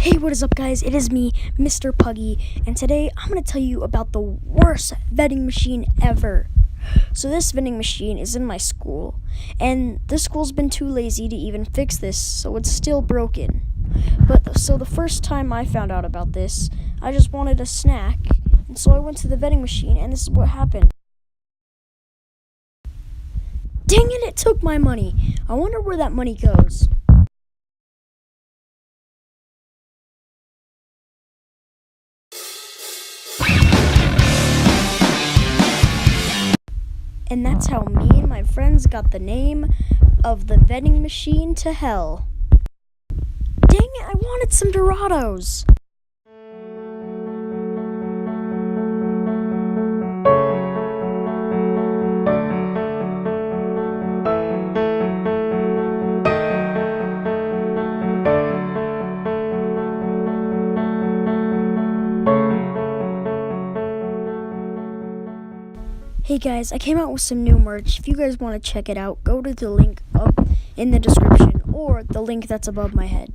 Hey, what is up, guys? It is me, Mr. Puggy, and today I'm going to tell you about the worst vending machine ever. So this vending machine is in my school, and the school's been too lazy to even fix this, so it's still broken. So the first time I found out about this, I just wanted a snack, and so I went to the vending machine, and this is what happened. Dang it took my money. I wonder where that money goes. And that's how me and my friends got the name of the vending machine to hell. Dang it, I wanted some Dorados. Hey guys, I came out with some new merch. If you guys want to check it out, go to the link up in the description or the link that's above my head.